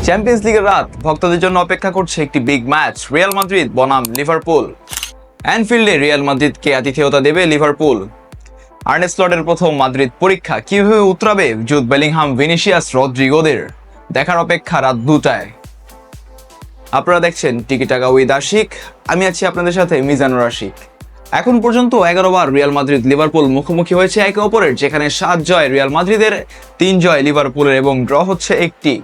Champions লিগের রাত ভক্তদের জন্য অপেক্ষা করছে একটি বিগ ম্যাচ, রিয়াল মাদ্রিদ বনাম লিভারপুল। অ্যানফিল্ডে রিয়াল মাদ্রিদকে আতিথেয়তা দেবে লিভারপুল। আর্নে স্লটের প্রথম মাদ্রিদ পরীক্ষা কিভাবে উতরাবে জুড বেলিংহাম, ভিনিসিয়াস, রদ্রিগোদের? দেখার অপেক্ষা রাত 2টায়। আপনারা দেখছেন টিকি টাকা উইথ আশিক, আমি আছি আপনাদের সাথে মিজানুর আশিক। এখন পর্যন্ত 11 বার রিয়াল মাদ্রিদ লিভারপুল মুখোমুখি হয়েছে একে অপরের, যেখানে 7 জয় রিয়াল মাদ্রিদের, 3 জয় লিভারপুলের এবং ড্র হচ্ছে একটি।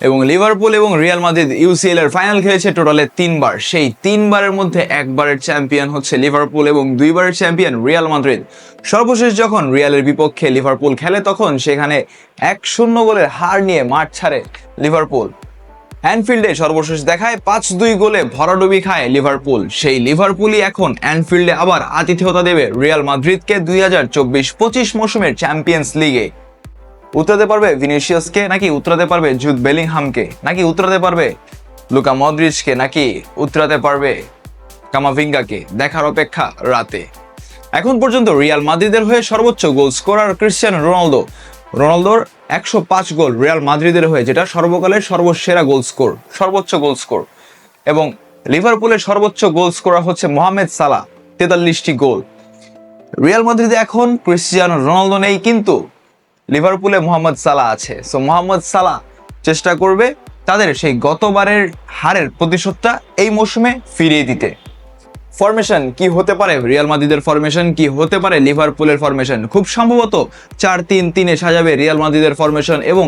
এবং লিভারপুল এবং রিয়াল মাদ্রিদ ইউসিএল এর ফাইনাল খেলেছে টোটালে 3 বার। সেই 3 বারের মধ্যে 1 বারের চ্যাম্পিয়ন হচ্ছে লিভারপুল এবং 2 বারের চ্যাম্পিয়ন রিয়াল মাদ্রিদ। সর্বশেষ যখন রিয়ালের বিপক্ষে লিভারপুল খেলে তখন সেখানে 1-0 গোলের হার নিয়ে মাঠ ছাড়ে লিভারপুল। অ্যানফিল্ডে সর্বশেষ দেখায় 5-2 গোলে ভরাডুবি খায় লিভারপুল। সেই লিভারপুলই এখন অ্যানফিল্ডে আবার আতিথেয়তা দেবে রিয়াল মাদ্রিদকে 2024-25 মৌসুমের চ্যাম্পিয়ন্স লিগে। উতরাতে পারবে ভিনিসিয়াসকে, নাকি উতরাতে পারবে জুড বেলিংহামকে, নাকি উতরাতে পারবে লুকা মদ্রিচকে, নাকি উতরাতে পারবে কামাভিঙ্গাকে? দেখার অপেক্ষা রাতে। এখন পর্যন্ত রিয়াল মাদ্রিদের হয়ে সর্বোচ্চ গোল স্কোরার ক্রিস্টিয়ানো রোনালদো। রোনালদোর 105 গোল রিয়াল মাদ্রিদের হয়ে, যেটা সর্বকালের সর্বসেরা গোল স্কোর, সর্বোচ্চ গোল স্কোর। এবং লিভারপুলের সর্বোচ্চ গোল স্কোরার হচ্ছে মোহামেদ সালাহ, 43টি গোল। রিয়াল মাদ্রিদে এখন ক্রিস্টিয়ানো রোনালদো নেই, কিন্তু লিভারপুলে মোহাম্মদ সালাহ আছে। সো মোহাম্মদ সালাহ চেষ্টা করবে তাদের সেই গতবারের হারের প্রতিশোধটা এই মৌসুমে ফিরিয়ে দিতে। ফরমেশন কি হতে পারে রিয়াল মাদ্রিদের, ফরমেশন কি হতে পারে লিভারপুলের ফরমেশন? খুব সম্ভবত 4-3-3-এ সাজাবে রিয়াল মাদ্রিদের ফরমেশন এবং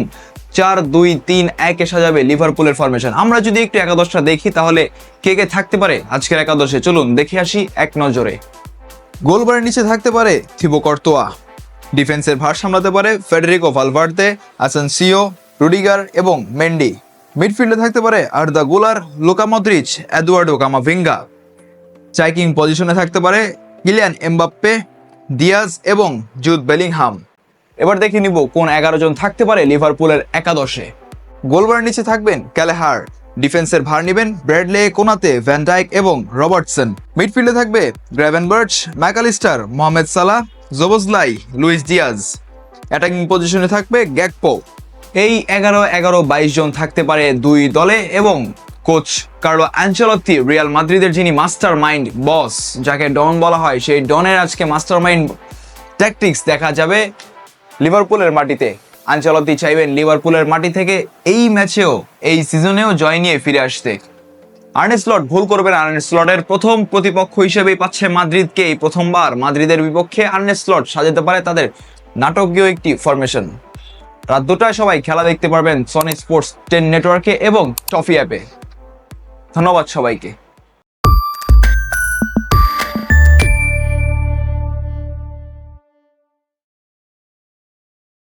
4-2-3-1-এ সাজাবে লিভারপুলের ফরমেশন। আমরা যদি একটু একাদশটা দেখি তাহলে কে কে থাকতে পারে আজকের একাদশে, চলুন দেখে আসি এক নজরে। গোলবারের নিচে থাকতে পারে থিবো কর্তোয়া। ডিফেন্সের ভার সামলাতে পারে ফেডেরিকো ভালভার্দে, আসানসিও, রুডিগার এবং মেন্ডি। মিডফিল্ডে থাকতে পারে আর্দা গুলার, লুকা মদ্রিচ, এদুয়ার্ডো কামাভিঙ্গা। স্ট্রাইকিং পজিশনে থাকতে পারে কিলিয়ান এমবাপ্পে, দিয়াজ এবং জুড বেলিংহাম। এবার দেখে নিব কোন 11 জন থাকতে পারে লিভারপুলের একাদশে। গোলবারের নিচে থাকবেন ক্যালেহার। ডিফেন্সের ভার নেবেন ব্র্যাডলে, কোনাতে, ভ্যান ডাইক এবং রবার্টসন। মিডফিল্ডে থাকবে Gravenberch, Mac Allister, Mohamed Salah, জোবোজলাই, Luis Diaz. Attacking পজিশনে থাকবে গ্যাকপো। এই 11-11-22 জন থাকতে পারে দুই দলে এবং কোচ কার্লো আনচেলত্তি, রিয়াল মাদ্রিদের যিনি মাস্টার মাইন্ড বস, যাকে ডন বলা হয়, সেই ডনের আজকে মাস্টার মাইন্ড ট্যাকটিক্স দেখা যাবে লিভারপুলের মাটিতে। আনচেলত্তি চাইবেন লিভারপুলের মাটি থেকে এই ম্যাচেও, এই সিজনেও জয় নিয়ে ফিরে আসতে। আর্নে স্লট ভুল করবেন, আর্নে স্লটের প্রথম প্রতিপক্ষ হিসেবেই পাচ্ছে মাদ্রিদকে। এই প্রথমবার মাদ্রিদের বিপক্ষে আর্নে স্লট সাজাতে পারে তাদের নাটকীয় একটি ফরমেশন। রাত 2টায় সবাই খেলা দেখতে পারবেন সনি স্পোর্টস 10 নেটওয়ার্কে এবং টফি অ্যাপে। ধন্যবাদ সবাইকে।